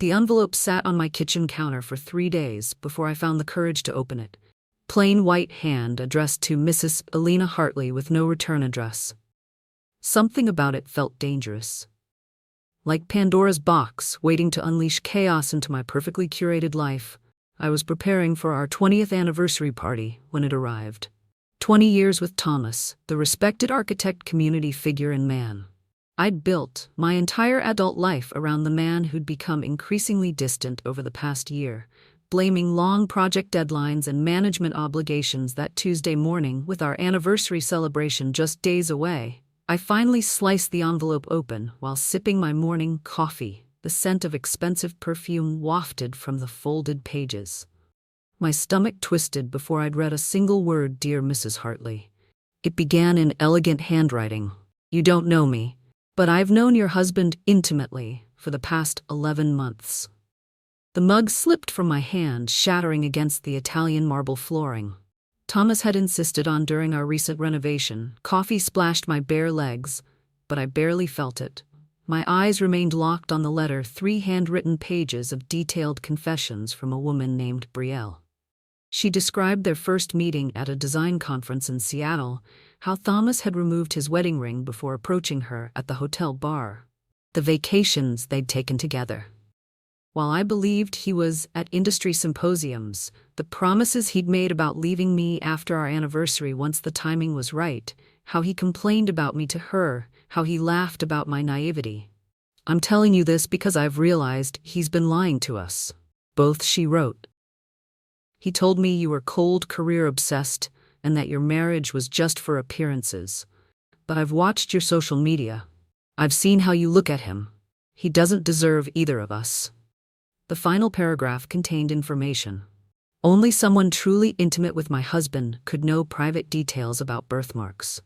The envelope sat on my kitchen counter for 3 days before I found the courage to open it. Plain white hand addressed to Mrs. Elena Hartley with no return address. Something about it felt dangerous. Like Pandora's box, waiting to unleash chaos into my perfectly curated life. I was preparing for our 20th anniversary party when it arrived. 20 years with Thomas, the respected architect, community figure, and man. I'd built my entire adult life around the man who'd become increasingly distant over the past year, blaming long project deadlines and management obligations. That Tuesday morning, with our anniversary celebration just days away, I finally sliced the envelope open while sipping my morning coffee, the scent of expensive perfume wafted from the folded pages. My stomach twisted before I'd read a single word. Dear Mrs. Hartley. It began in elegant handwriting. You don't know me, but I've known your husband intimately for the past 11 months. The mug slipped from my hand, shattering against the Italian marble flooring. Thomas had insisted on during our recent renovation. Coffee splashed my bare legs, but I barely felt it. My eyes remained locked on the letter, 3 handwritten pages of detailed confessions from a woman named Brielle. She described their first meeting at a design conference in Seattle, how Thomas had removed his wedding ring before approaching her at the hotel bar, the vacations they'd taken together. While I believed he was at industry symposiums, the promises he'd made about leaving me after our anniversary once the timing was right, how he complained about me to her, how he laughed about my naivety. I'm telling you this because I've realized he's been lying to us. Both, she wrote. He told me you were cold, career-obsessed, and that your marriage was just for appearances. But I've watched your social media. I've seen how you look at him. He doesn't deserve either of us. The final paragraph contained information. Only someone truly intimate with my husband could know private details about birthmarks,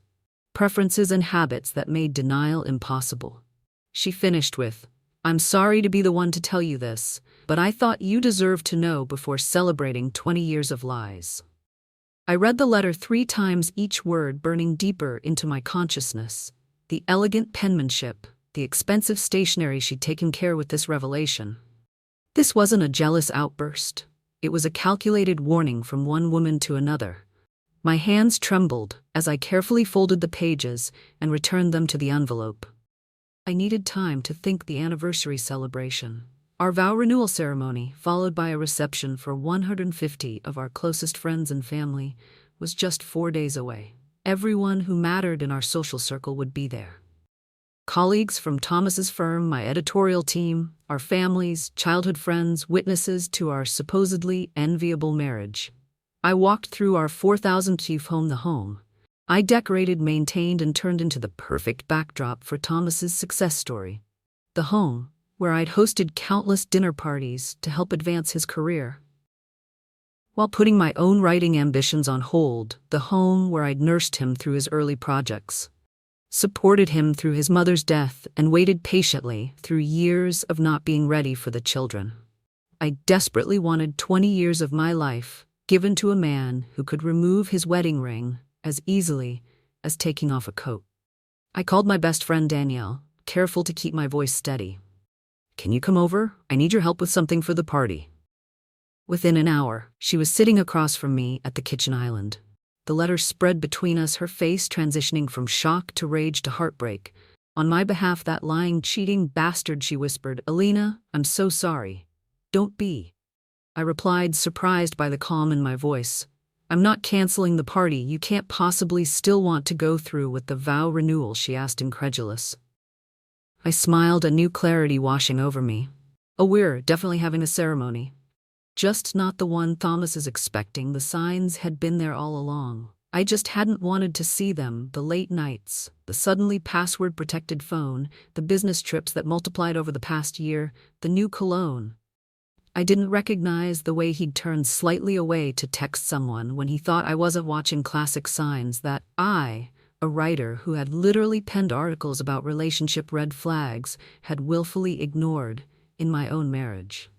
preferences, and habits that made denial impossible. She finished with, I'm sorry to be the one to tell you this, but I thought you deserved to know before celebrating 20 years of lies. I read the letter 3 times, each word burning deeper into my consciousness. The elegant penmanship, the expensive stationery she'd taken care with this revelation. This wasn't a jealous outburst. It was a calculated warning from one woman to another. My hands trembled as I carefully folded the pages and returned them to the envelope. I needed time to think. The anniversary celebration, our vow renewal ceremony, followed by a reception for 150 of our closest friends and family, was just 4 days away. Everyone who mattered in our social circle would be there. Colleagues from Thomas's firm, my editorial team, our families, childhood friends, witnesses to our supposedly enviable marriage. I walked through our 4,000-square home, the home I decorated, maintained, and turned into the perfect backdrop for Thomas's success story. The home where I'd hosted countless dinner parties to help advance his career, while putting my own writing ambitions on hold. The home where I'd nursed him through his early projects, supported him through his mother's death, and waited patiently through years of not being ready for the children. I desperately wanted 20 years of my life given to a man who could remove his wedding ring as easily as taking off a coat. I called my best friend Danielle, careful to keep my voice steady. Can you come over? I need your help with something for the party. Within an hour, she was sitting across from me at the kitchen island. The letter spread between us, her face transitioning from shock to rage to heartbreak. On my behalf, that lying, cheating bastard, she whispered. Elena, I'm so sorry. Don't be. I replied, surprised by the calm in my voice. I'm not canceling the party. You can't possibly still want to go through with the vow renewal, she asked, incredulous. I smiled, a new clarity washing over me. Oh, we're definitely having a ceremony. Just not the one Thomas is expecting. The signs had been there all along. I just hadn't wanted to see them. The late nights, the suddenly password-protected phone, the business trips that multiplied over the past year, the new cologne. I didn't recognize the way he'd turned slightly away to text someone when he thought I wasn't watching. Classic signs that I, a writer who had literally penned articles about relationship red flags, had willfully ignored in my own marriage.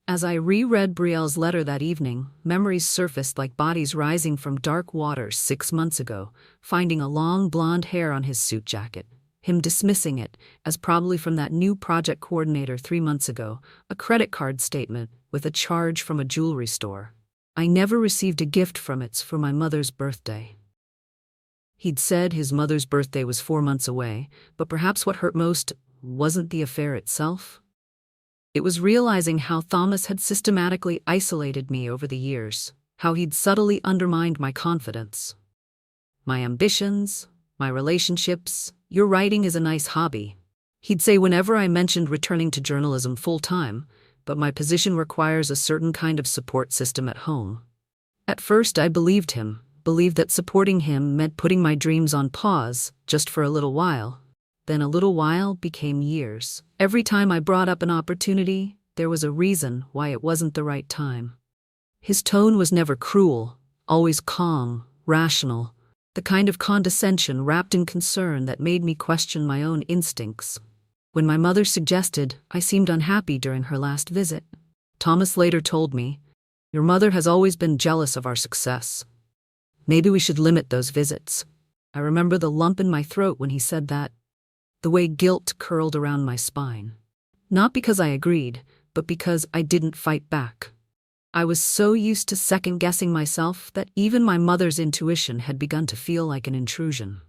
As I reread Brielle's letter that evening, memories surfaced like bodies rising from dark waters 6 months ago, finding a long blonde hair on his suit jacket, him dismissing it, as probably from that new project coordinator 3 months ago, a credit card statement with a charge from a jewelry store. I never received a gift from it for my mother's birthday. He'd said his mother's birthday was 4 months away, but perhaps what hurt most wasn't the affair itself. It was realizing how Thomas had systematically isolated me over the years, how he'd subtly undermined my confidence, my ambitions, my relationships. Your writing is a nice hobby, he'd say whenever I mentioned returning to journalism full-time, but my position requires a certain kind of support system at home. At first I believed him, believed that supporting him meant putting my dreams on pause, just for a little while. Then a little while became years. Every time I brought up an opportunity, there was a reason why it wasn't the right time. His tone was never cruel, always calm, rational, the kind of condescension wrapped in concern that made me question my own instincts. When my mother suggested I seemed unhappy during her last visit, Thomas later told me, "Your mother has always been jealous of our success. Maybe we should limit those visits." I remember the lump in my throat when he said that, the way guilt curled around my spine. Not because I agreed, but because I didn't fight back. I was so used to second-guessing myself that even my mother's intuition had begun to feel like an intrusion.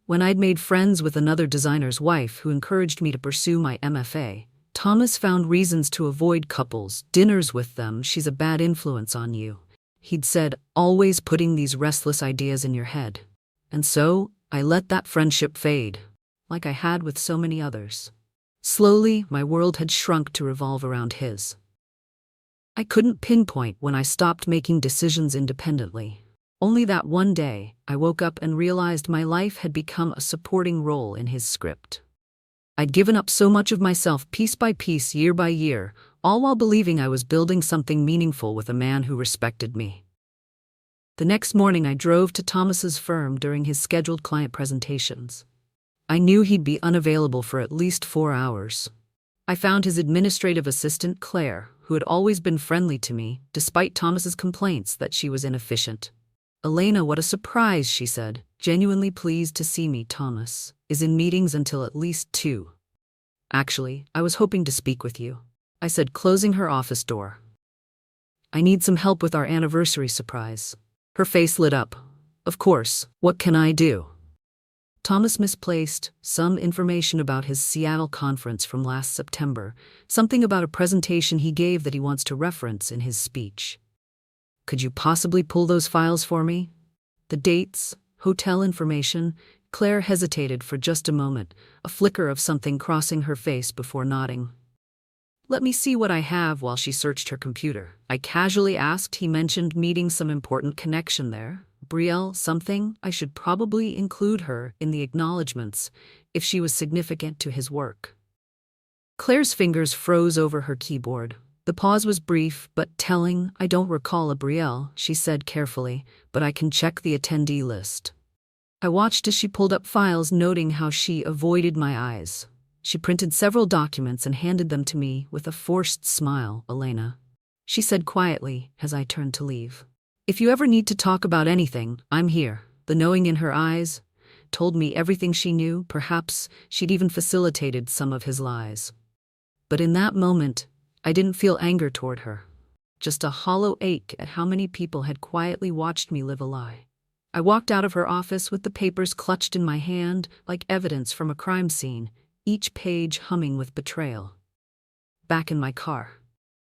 When I'd made friends with another designer's wife who encouraged me to pursue my MFA, Thomas found reasons to avoid couples, dinners with them. "She's a bad influence on you," he'd said, always putting these restless ideas in your head. And so, I let that friendship fade, like I had with so many others. Slowly, my world had shrunk to revolve around his. I couldn't pinpoint when I stopped making decisions independently. Only that one day, I woke up and realized my life had become a supporting role in his script. I'd given up so much of myself piece by piece, year by year, all while believing I was building something meaningful with a man who respected me. The next morning I drove to Thomas's firm during his scheduled client presentations. I knew he'd be unavailable for at least 4 hours. I found his administrative assistant, Claire, who had always been friendly to me, despite Thomas's complaints that she was inefficient. "Elena, what a surprise," she said, "genuinely pleased to see me. Thomas is in meetings until at least 2. Actually, I was hoping to speak with you," I said, closing her office door. "I need some help with our anniversary surprise." Her face lit up. "Of course, what can I do?" Thomas misplaced some information about his Seattle conference from last September, something about a presentation he gave that he wants to reference in his speech. "Could you possibly pull those files for me?" The dates, hotel information. Claire hesitated for just a moment, a flicker of something crossing her face before nodding. "Let me see what I have," while she searched her computer. I casually asked. He mentioned meeting some important connection there. Brielle something. I should probably include her in the acknowledgments if she was significant to his work. Claire's fingers froze over her keyboard. The pause was brief but telling. "I don't recall a Brielle," she said carefully, "but I can check the attendee list." I watched as she pulled up files, noting how she avoided my eyes. She printed several documents and handed them to me with a forced smile. "Elena," she said quietly as I turned to leave, "if you ever need to talk about anything, I'm here." The knowing in her eyes told me everything she knew. Perhaps she'd even facilitated some of his lies. But in that moment, I didn't feel anger toward her, just a hollow ache at how many people had quietly watched me live a lie. I walked out of her office with the papers clutched in my hand like evidence from a crime scene, each page humming with betrayal. Back in my car,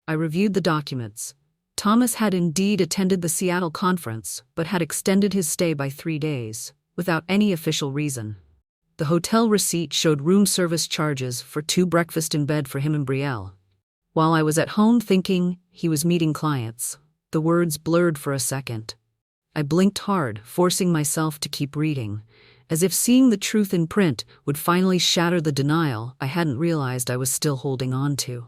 I reviewed the documents. Thomas had indeed attended the Seattle conference, but had extended his stay by 3 days, without any official reason. The hotel receipt showed room service charges for 2 breakfasts in bed for him and Brielle. While I was at home thinking he was meeting clients, the words blurred for a second. I blinked hard, forcing myself to keep reading, as if seeing the truth in print would finally shatter the denial I hadn't realized I was still holding on to.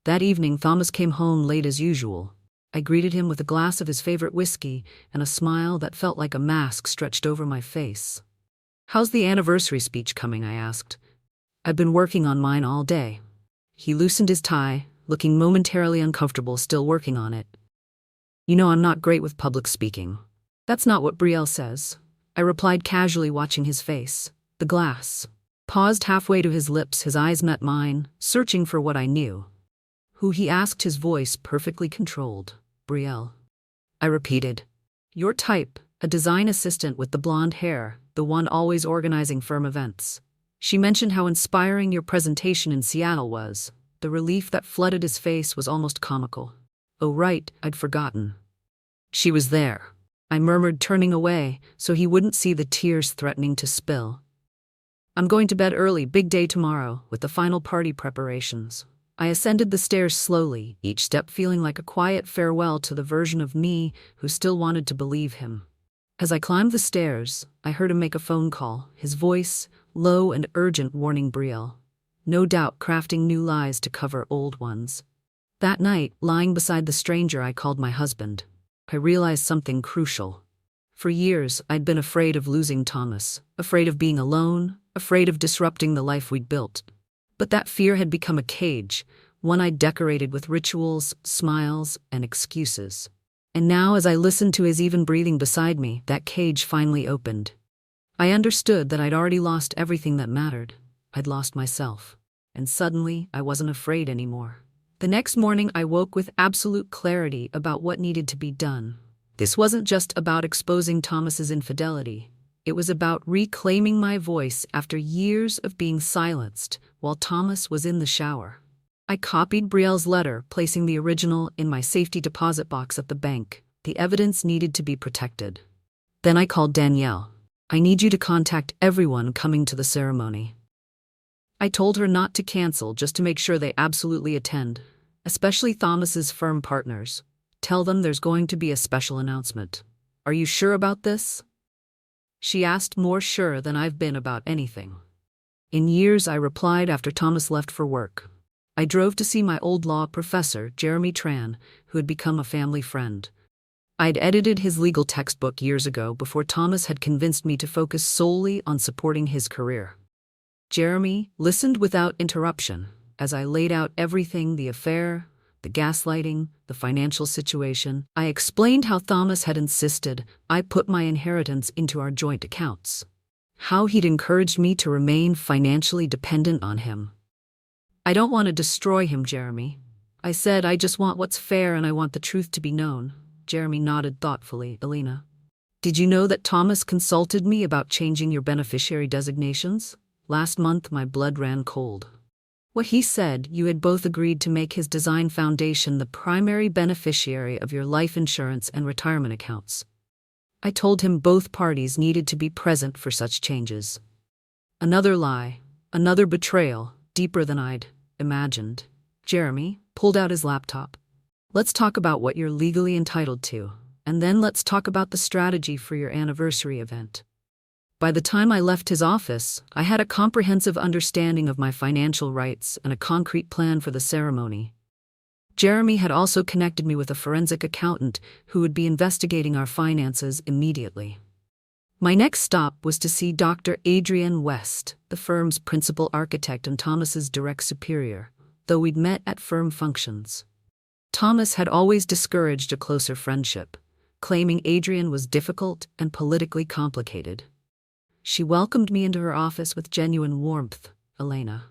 That evening, Thomas came home late as usual. I greeted him with a glass of his favorite whiskey and a smile that felt like a mask stretched over my face. "How's the anniversary speech coming?" I asked. "I've been working on mine all day." He loosened his tie, looking momentarily uncomfortable, still working on it. "You know I'm not great with public speaking." "That's not what Brielle says," I replied casually, watching his face. The glass. Paused halfway to his lips, his eyes met mine, searching for what I knew. Who, he asked, his voice perfectly controlled. Brielle. I repeated. Your type, a design assistant with the blonde hair, the one always organizing firm events. She mentioned how inspiring your presentation in Seattle was. The relief that flooded his face was almost comical. Oh right, I'd forgotten. She was there. I murmured, turning away, so he wouldn't see the tears threatening to spill. I'm going to bed early, big day tomorrow, with the final party preparations. I ascended the stairs slowly, each step feeling like a quiet farewell to the version of me who still wanted to believe him. As I climbed the stairs, I heard him make a phone call, his voice, low and urgent, warning Brielle. No doubt crafting new lies to cover old ones. That night, lying beside the stranger I called my husband, I realized something crucial. For years, I'd been afraid of losing Thomas, afraid of being alone, afraid of disrupting the life we'd built. But that fear had become a cage, one I'd decorated with rituals, smiles, and excuses. And now, as I listened to his even breathing beside me, that cage finally opened. I understood that I'd already lost everything that mattered. I'd lost myself. And suddenly, I wasn't afraid anymore. The next morning, I woke with absolute clarity about what needed to be done. This wasn't just about exposing Thomas's infidelity. It was about reclaiming my voice after years of being silenced while Thomas was in the shower. I copied Brielle's letter, placing the original in my safety deposit box at the bank. The evidence needed to be protected. Then I called Danielle. I need you to contact everyone coming to the ceremony. I told her not to cancel, just to make sure they absolutely attend, especially Thomas's firm partners. Tell them there's going to be a special announcement. Are you sure about this? She asked, more sure than I've been about anything. In years, I replied after Thomas left for work. I drove to see my old law professor, Jeremy Tran, who had become a family friend. I'd edited his legal textbook years ago before Thomas had convinced me to focus solely on supporting his career. Jeremy listened without interruption as I laid out everything: the affair, the gaslighting, the financial situation. I explained how Thomas had insisted I put my inheritance into our joint accounts, how he'd encouraged me to remain financially dependent on him. I don't want to destroy him, Jeremy. I said, I just want what's fair and I want the truth to be known. Jeremy nodded thoughtfully. Elena, did you know that Thomas consulted me about changing your beneficiary designations? Last month, my blood ran cold. What he said, you had both agreed to make his design foundation the primary beneficiary of your life insurance and retirement accounts. I told him both parties needed to be present for such changes. Another lie, another betrayal, deeper than I'd imagined. Jeremy pulled out his laptop. Let's talk about what you're legally entitled to, and then let's talk about the strategy for your anniversary event. By the time I left his office, I had a comprehensive understanding of my financial rights and a concrete plan for the ceremony. Jeremy had also connected me with a forensic accountant who would be investigating our finances immediately. My next stop was to see Dr. Adrienne West, the firm's principal architect and Thomas's direct superior, though we'd met at firm functions. Thomas had always discouraged a closer friendship, claiming Adrienne was difficult and politically complicated. She welcomed me into her office with genuine warmth. Elena,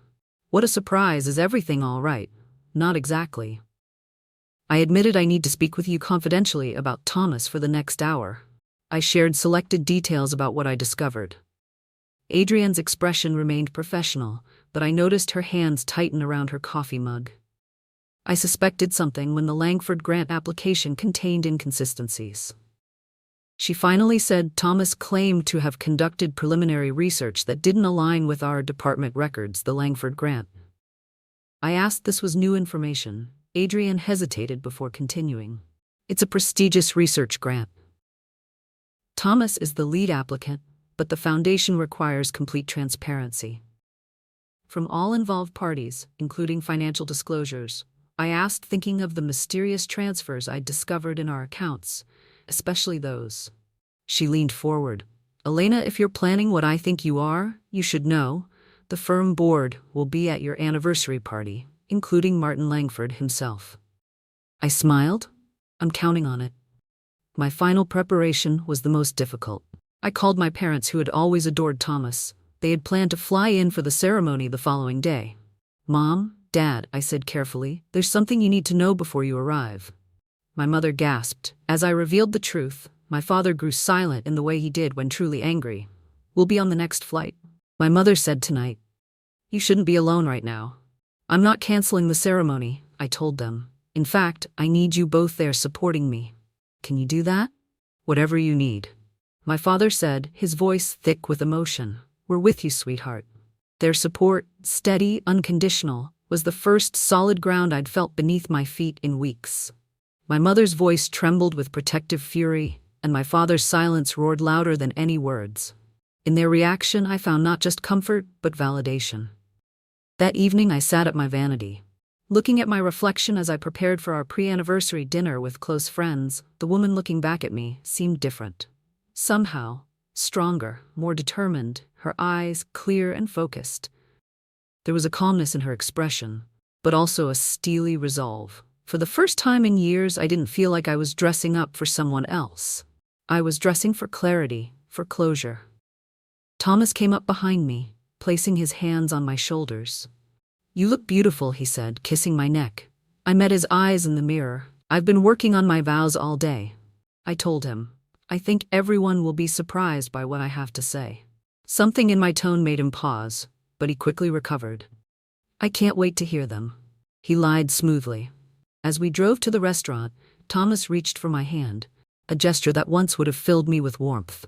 what a surprise. Is everything all right? Not exactly. I admitted I need to speak with you confidentially about Thomas for the next hour. I shared selected details about what I discovered. Adrienne's expression remained professional, but I noticed her hands tighten around her coffee mug. I suspected something when the Langford grant application contained inconsistencies. She finally said Thomas claimed to have conducted preliminary research that didn't align with our department records, the Langford grant. I asked this was new information. Adrienne hesitated before continuing. It's a prestigious research grant. Thomas is the lead applicant, but the foundation requires complete transparency from all involved parties, including financial disclosures. I asked, thinking of the mysterious transfers I'd discovered in our accounts, especially those. She leaned forward. Elena, if you're planning what I think you are, you should know, the firm board will be at your anniversary party, including Martin Langford himself. I smiled. I'm counting on it. My final preparation was the most difficult. I called my parents, who had always adored Thomas. They had planned to fly in for the ceremony the following day. "Mom, Dad," I said carefully, "there's something you need to know before you arrive." My mother gasped. As I revealed the truth, my father grew silent in the way he did when truly angry. "We'll be on the next flight," my mother said tonight. "You shouldn't be alone right now." "I'm not canceling the ceremony," I told them. "In fact, I need you both there supporting me." "Can you do that?" "Whatever you need," my father said, his voice thick with emotion. "We're with you, sweetheart." Their support, steady, unconditional, was the first solid ground I'd felt beneath my feet in weeks. My mother's voice trembled with protective fury, and my father's silence roared louder than any words. In their reaction, I found not just comfort, but validation. That evening, I sat at my vanity. Looking at my reflection as I prepared for our pre-anniversary dinner with close friends, the woman looking back at me seemed different. Somehow, stronger, more determined, her eyes clear and focused. There was a calmness in her expression, but also a steely resolve. For the first time in years, I didn't feel like I was dressing up for someone else. I was dressing for clarity, for closure. Thomas came up behind me, placing his hands on my shoulders. "You look beautiful," he said, kissing my neck. I met his eyes in the mirror. "I've been working on my vows all day," I told him. "I think everyone will be surprised by what I have to say." Something in my tone made him pause, but he quickly recovered. "I can't wait to hear them," he lied smoothly. As we drove to the restaurant, Thomas reached for my hand, a gesture that once would have filled me with warmth,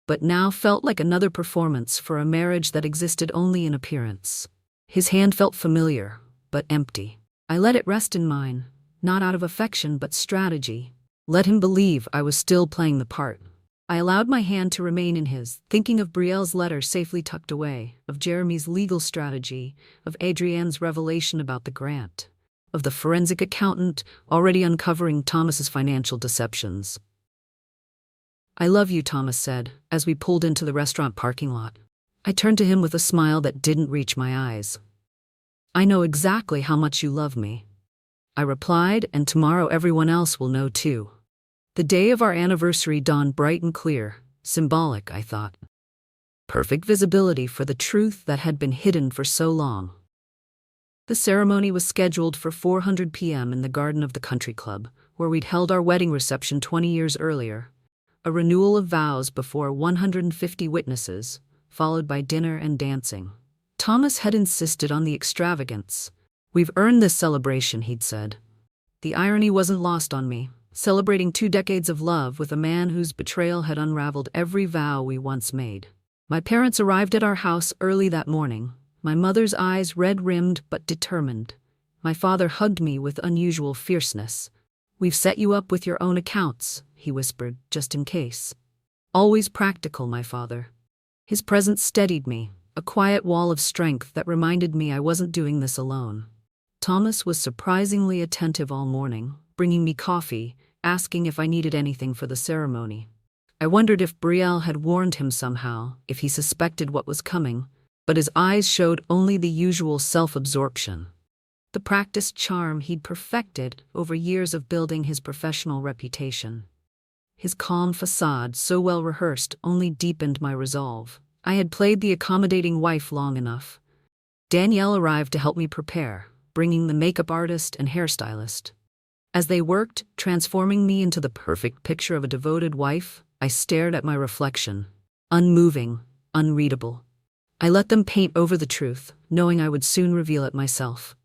but now felt like another performance for a marriage that existed only in appearance. His hand felt familiar, but empty. I let it rest in mine, not out of affection but strategy. Let him believe I was still playing the part. I allowed my hand to remain in his, thinking of Brielle's letter safely tucked away, of Jeremy's legal strategy, of Adrienne's revelation about the grant, of the forensic accountant already uncovering Thomas's financial deceptions. "I love you," Thomas said, as we pulled into the restaurant parking lot. I turned to him with a smile that didn't reach my eyes. "I know exactly how much you love me," I replied, "and tomorrow everyone else will know too." The day of our anniversary dawned bright and clear, symbolic, I thought. Perfect visibility for the truth that had been hidden for so long. The ceremony was scheduled for 4:00 p.m. in the garden of the country club, where we'd held our wedding reception 20 years earlier. A renewal of vows before 150 witnesses, followed by dinner and dancing. Thomas had insisted on the extravagance. "We've earned this celebration," he'd said. The irony wasn't lost on me, celebrating 2 decades of love with a man whose betrayal had unraveled every vow we once made. My parents arrived at our house early that morning, my mother's eyes red-rimmed but determined. My father hugged me with unusual fierceness. "We've set you up with your own accounts," he whispered, "just in case." Always practical, my father. His presence steadied me, a quiet wall of strength that reminded me I wasn't doing this alone. Thomas was surprisingly attentive all morning, bringing me coffee, asking if I needed anything for the ceremony. I wondered if Brielle had warned him somehow, if he suspected what was coming, but his eyes showed only the usual self-absorption. The practiced charm he'd perfected over years of building his professional reputation. His calm facade, so well rehearsed, only deepened my resolve. I had played the accommodating wife long enough. Danielle arrived to help me prepare, bringing the makeup artist and hairstylist. As they worked, transforming me into the perfect picture of a devoted wife, I stared at my reflection. Unmoving, unreadable. I let them paint over the truth, knowing I would soon reveal it myself.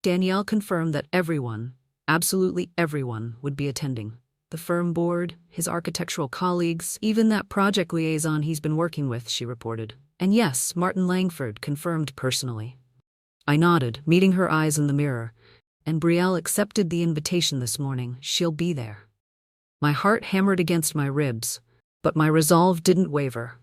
Danielle confirmed that everyone, absolutely everyone, would be attending. The firm board, his architectural colleagues, even that project liaison he's been working with, she reported. And yes, Martin Langford confirmed personally. I nodded, meeting her eyes in the mirror. "And Brielle accepted the invitation this morning. She'll be there." My heart hammered against my ribs, but my resolve didn't waver.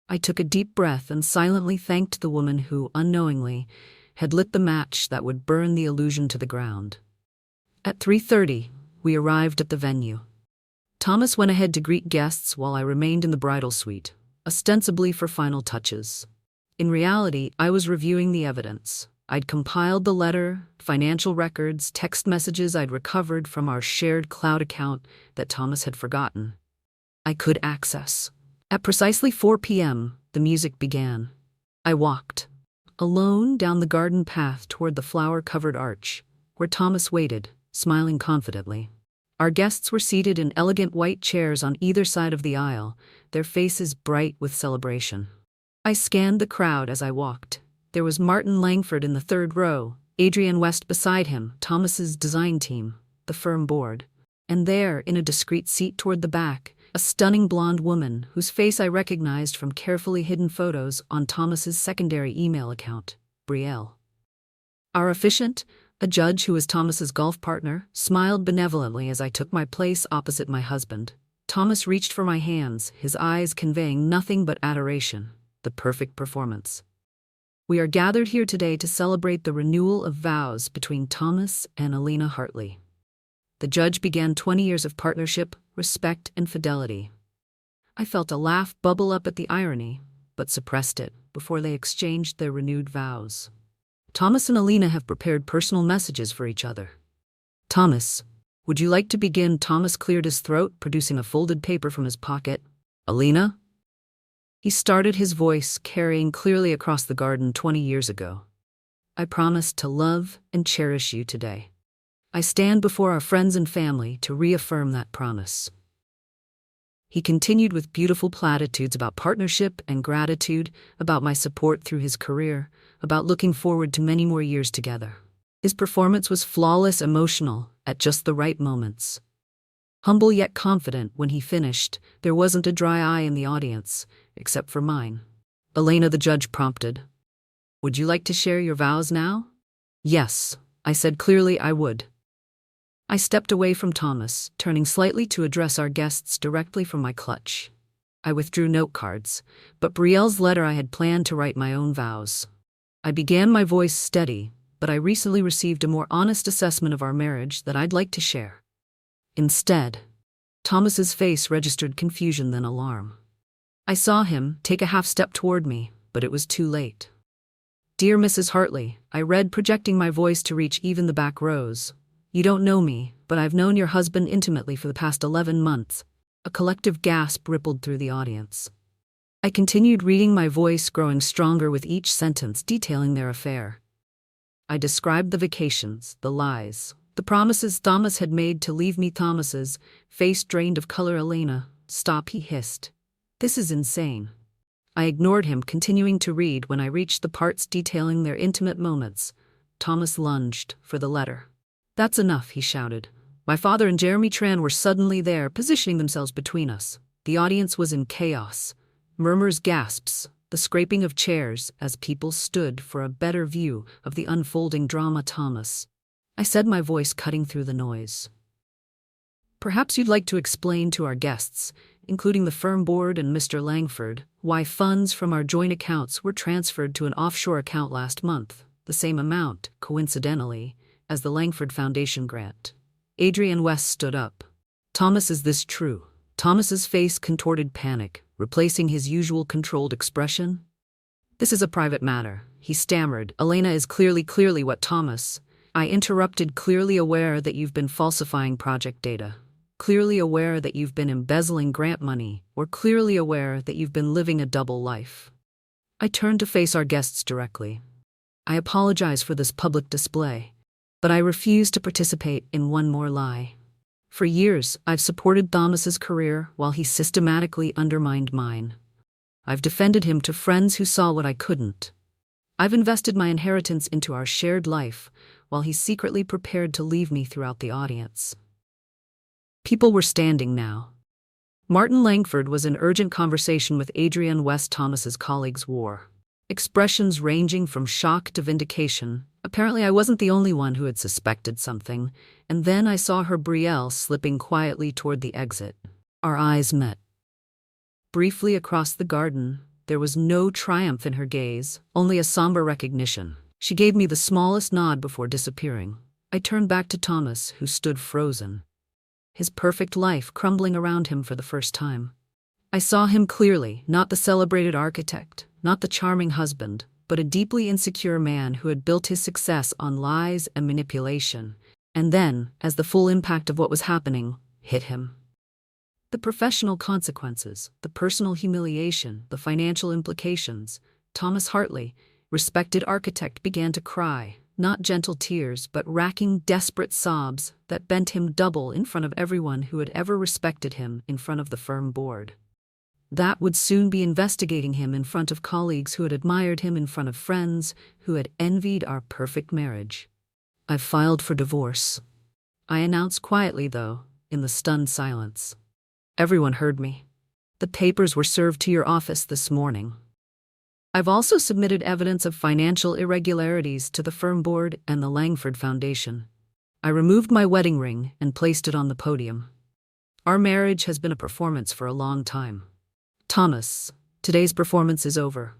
I took a deep breath and silently thanked the woman who, unknowingly, had lit the match that would burn the illusion to the ground. At 3:30, we arrived at the venue. Thomas went ahead to greet guests while I remained in the bridal suite, ostensibly for final touches. In reality, I was reviewing the evidence. I'd compiled the letter, financial records, text messages I'd recovered from our shared cloud account that Thomas had forgotten. I could access. At precisely 4 p.m., the music began. I walked, alone, down the garden path toward the flower-covered arch, where Thomas waited, smiling confidently. Our guests were seated in elegant white chairs on either side of the aisle, their faces bright with celebration. I scanned the crowd as I walked. There was Martin Langford in the third row, Adrienne West beside him, Thomas's design team, the firm board. And there, in a discreet seat toward the back, a stunning blonde woman whose face I recognized from carefully hidden photos on Thomas's secondary email account, Brielle. Our officiant, a judge who was Thomas's golf partner, smiled benevolently as I took my place opposite my husband. Thomas reached for my hands, his eyes conveying nothing but adoration, the perfect performance. We are gathered here today to celebrate the renewal of vows between Thomas and Elena Hartley. The judge began 20 years of partnership, respect, and fidelity. I felt a laugh bubble up at the irony, but suppressed it before they exchanged their renewed vows. Thomas and Elena have prepared personal messages for each other. Thomas, would you like to begin? Thomas cleared his throat, producing a folded paper from his pocket. Elena? He started, his voice carrying clearly across the garden 20 years ago. I promise to love and cherish you today. I stand before our friends and family to reaffirm that promise. He continued with beautiful platitudes about partnership and gratitude, about my support through his career, about looking forward to many more years together. His performance was flawless, emotional, at just the right moments. Humble yet confident when he finished, there wasn't a dry eye in the audience, except for mine. Elena, the judge prompted. Would you like to share your vows now? Yes, I said clearly I would. I stepped away from Thomas, turning slightly to address our guests directly from my clutch. I withdrew note cards, but Brielle's letter I had planned to write my own vows. I began, my voice steady, but I recently received a more honest assessment of our marriage that I'd like to share. Instead, Thomas's face registered confusion, then alarm. I saw him take a half step toward me, but it was too late. Dear Mrs. Hartley, I read, projecting my voice to reach even the back rows. You don't know me, but I've known your husband intimately for the past 11 months. A collective gasp rippled through the audience. I continued reading, my voice growing stronger with each sentence detailing their affair. I described the vacations, the lies, the promises Thomas had made to leave me. Thomas's face drained of color. Elena, stop, he hissed. This is insane. I ignored him, continuing to read. When I reached the parts detailing their intimate moments, Thomas lunged for the letter. That's enough, he shouted. My father and Jeremy Tran were suddenly there, positioning themselves between us. The audience was in chaos. Murmurs, gasps, the scraping of chairs as people stood for a better view of the unfolding drama. Thomas, I said, my voice cutting through the noise. Perhaps you'd like to explain to our guests, including the firm board and Mr. Langford, why funds from our joint accounts were transferred to an offshore account last month, the same amount, coincidentally, as the Langford Foundation grant. Adrienne West stood up. Thomas, is this true? Thomas's face contorted panic, replacing his usual controlled expression. This is a private matter, he stammered. Elena is clearly what Thomas? I interrupted, clearly aware that you've been falsifying project data, clearly aware that you've been embezzling grant money, or clearly aware that you've been living a double life. I turned to face our guests directly. I apologize for this public display, but I refuse to participate in one more lie. For years, I've supported Thomas's career while he systematically undermined mine. I've defended him to friends who saw what I couldn't. I've invested my inheritance into our shared life while he secretly prepared to leave me throughout the audience. People were standing now. Martin Langford was in urgent conversation with Adrienne West, Thomas's colleagues wore expressions ranging from shock to vindication. Apparently I wasn't the only one who had suspected something, and then I saw her, Brielle, slipping quietly toward the exit. Our eyes met. Briefly across the garden, there was no triumph in her gaze, only a somber recognition. She gave me the smallest nod before disappearing. I turned back to Thomas, who stood frozen, his perfect life crumbling around him for the first time. I saw him clearly, not the celebrated architect, not the charming husband, but a deeply insecure man who had built his success on lies and manipulation. And then, as the full impact of what was happening hit him, The professional consequences, the personal humiliation, the financial implications. Thomas Hartley, respected architect, began to cry, not gentle tears, but racking, desperate sobs that bent him double in front of everyone who had ever respected him, in front of the firm board. That would soon be investigating him, in front of colleagues who had admired him, in front of friends who had envied our perfect marriage. "I've filed for divorce," I announced quietly, though, in the stunned silence. Everyone heard me. "The papers were served to your office this morning. I've also submitted evidence of financial irregularities to the firm board and the Langford Foundation." I removed my wedding ring and placed it on the podium. "Our marriage has been a performance for a long time. Thomas, today's performance is over."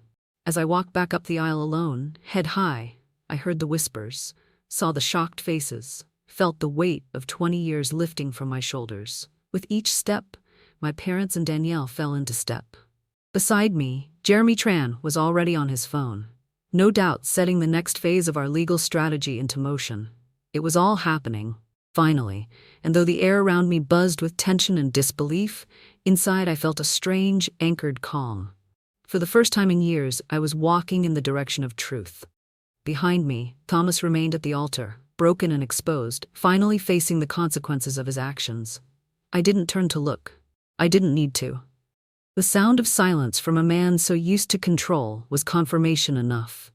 As I walked back up the aisle alone, head high, I heard the whispers, saw the shocked faces, felt the weight of 20 years lifting from my shoulders. With each step, my parents and Danielle fell into step. Beside me, Jeremy Tran was already on his phone, no doubt setting the next phase of our legal strategy into motion. It was all happening, finally, and though the air around me buzzed with tension and disbelief, inside I felt a strange, anchored calm. For the first time in years, I was walking in the direction of truth. Behind me, Thomas remained at the altar, broken and exposed, finally facing the consequences of his actions. I didn't turn to look. I didn't need to. The sound of silence from a man so used to control was confirmation enough.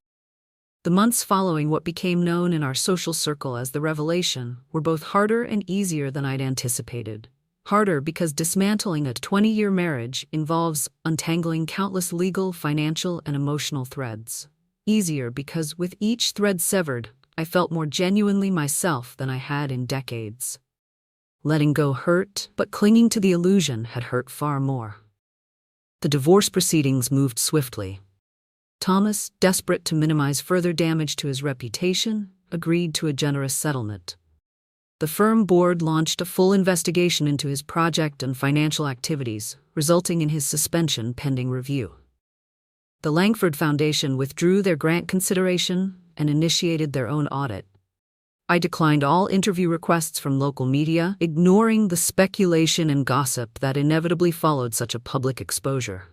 The months following what became known in our social circle as the revelation were both harder and easier than I'd anticipated. Harder because dismantling a 20-year marriage involves untangling countless legal, financial, and emotional threads. Easier because with each thread severed, I felt more genuinely myself than I had in decades. Letting go hurt, but clinging to the illusion had hurt far more. The divorce proceedings moved swiftly. Thomas, desperate to minimize further damage to his reputation, agreed to a generous settlement. The firm board launched a full investigation into his project and financial activities, resulting in his suspension pending review. The Langford Foundation withdrew their grant consideration and initiated their own audit. I declined all interview requests from local media, ignoring the speculation and gossip that inevitably followed such a public exposure.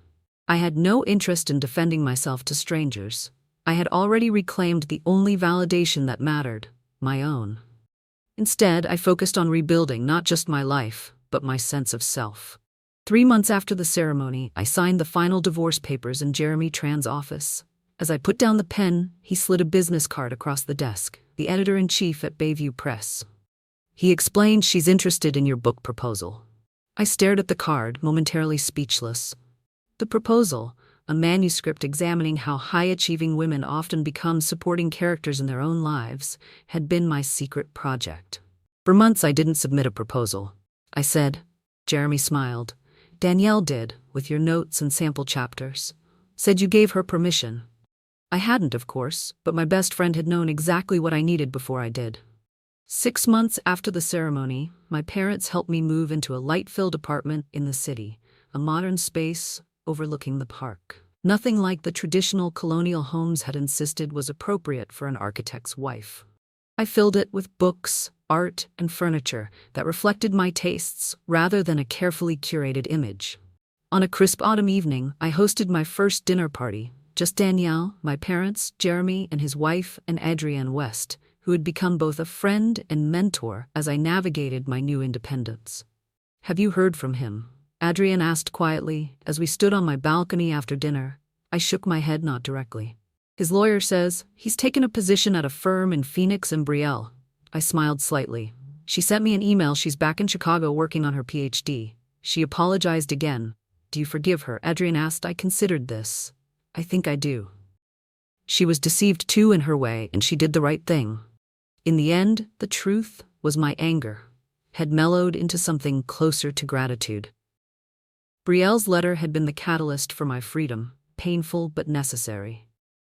I had no interest in defending myself to strangers. I had already reclaimed the only validation that mattered, my own. Instead, I focused on rebuilding not just my life, but my sense of self. 3 months after the ceremony, I signed the final divorce papers in Jeremy Tran's office. As I put down the pen, he slid a business card across the desk, the editor-in-chief at Bayview Press. He explained, "She's interested in your book proposal." I stared at the card, momentarily speechless. The proposal, a manuscript examining how high-achieving women often become supporting characters in their own lives, had been my secret project. "For months I didn't submit a proposal," I said. Jeremy smiled. "Danielle did, with your notes and sample chapters. Said you gave her permission." I hadn't, of course, but my best friend had known exactly what I needed before I did. 6 months after the ceremony, my parents helped me move into a light-filled apartment in the city, a modern space overlooking the park. Nothing like the traditional colonial homes had insisted was appropriate for an architect's wife. I filled it with books, art, and furniture that reflected my tastes rather than a carefully curated image. On a crisp autumn evening, I hosted my first dinner party. Just Danielle, my parents, Jeremy, and his wife, and Adrienne West, who had become both a friend and mentor as I navigated my new independence. "Have you heard from him?" Adrienne asked quietly, as we stood on my balcony after dinner. I shook my head, not directly. "His lawyer says he's taken a position at a firm in Phoenix and Brielle." I smiled slightly. "She sent me an email. She's back in Chicago working on her PhD. She apologized again." "Do you forgive her?" Adrienne asked. I considered this. "I think I do. She was deceived too in her way, and she did the right thing." In the end, the truth was my anger had mellowed into something closer to gratitude. Brielle's letter had been the catalyst for my freedom, painful but necessary.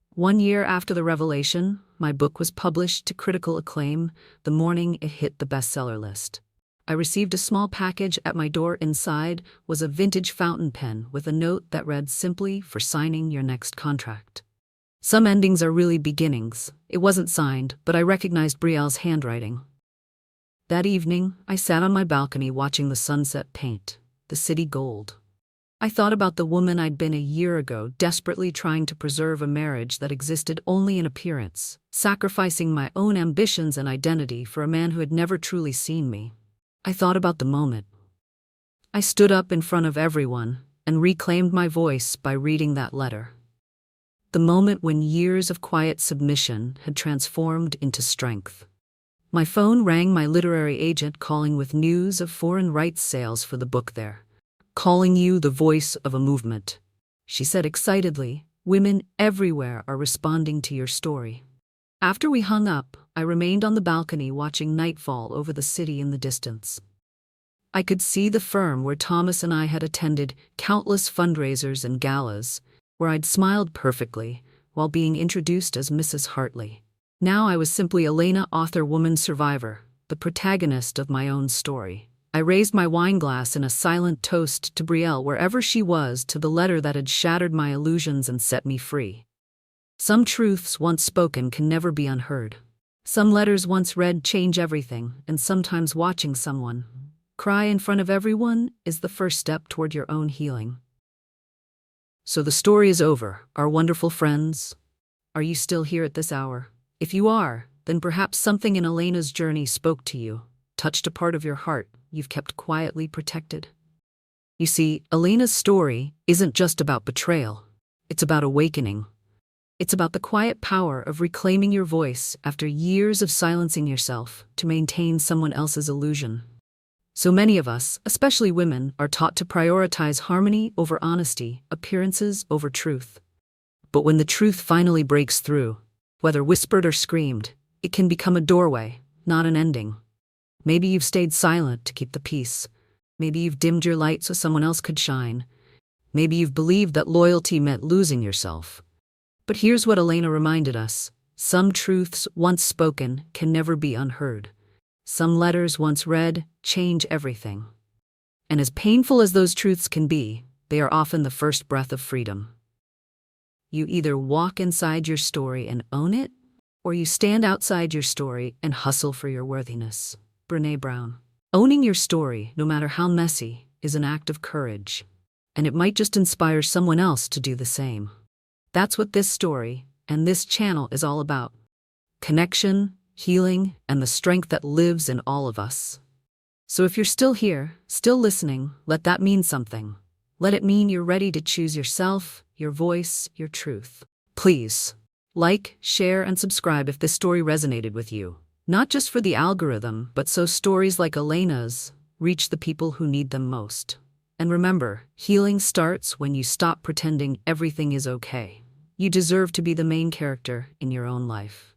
1 year after the revelation, my book was published to critical acclaim the morning it hit the bestseller list. I received a small package at my door. Inside was a vintage fountain pen with a note that read simply, "For signing your next contract." Some endings are really beginnings. It wasn't signed, but I recognized Brielle's handwriting. That evening, I sat on my balcony watching the sunset paint. the city gold. I thought about the woman I'd been a year ago, desperately trying to preserve a marriage that existed only in appearance, sacrificing my own ambitions and identity for a man who had never truly seen me. I thought about the moment I stood up in front of everyone and reclaimed my voice by reading that letter. The moment when years of quiet submission had transformed into strength. My phone rang, my literary agent calling with news of foreign rights sales for the book there. "Calling you the voice of a movement," she said excitedly. "Women everywhere are responding to your story." After we hung up, I remained on the balcony watching nightfall over the city in the distance. I could see the firm where Thomas and I had attended countless fundraisers and galas, where I'd smiled perfectly while being introduced as Mrs. Hartley. Now I was simply Elena, author, woman, survivor, the protagonist of my own story. I raised my wine glass in a silent toast to Brielle, wherever she was, to the letter that had shattered my illusions and set me free. Some truths once spoken can never be unheard. Some letters once read change everything, and sometimes watching someone cry in front of everyone is the first step toward your own healing. So the story is over, our wonderful friends. Are you still here at this hour? If you are, then perhaps something in Elena's journey spoke to you, touched a part of your heart you've kept quietly protected. You see, Elena's story isn't just about betrayal. It's about awakening. It's about the quiet power of reclaiming your voice after years of silencing yourself to maintain someone else's illusion. So many of us, especially women, are taught to prioritize harmony over honesty, appearances over truth. But when the truth finally breaks through, whether whispered or screamed, it can become a doorway, not an ending. Maybe you've stayed silent to keep the peace. Maybe you've dimmed your light so someone else could shine. Maybe you've believed that loyalty meant losing yourself. But here's what Elena reminded us. Some truths once spoken can never be unheard. Some letters once read change everything. And as painful as those truths can be, they are often the first breath of freedom. You either walk inside your story and own it, or you stand outside your story and hustle for your worthiness. Brené Brown. Owning your story, no matter how messy, is an act of courage. And it might just inspire someone else to do the same. That's what this story and this channel is all about. Connection, healing, and the strength that lives in all of us. So if you're still here, still listening, let that mean something. Let it mean you're ready to choose yourself, your voice, your truth. Please, like, share, and subscribe if this story resonated with you. Not just for the algorithm, but so stories like Elena's reach the people who need them most. And remember, healing starts when you stop pretending everything is okay. You deserve to be the main character in your own life.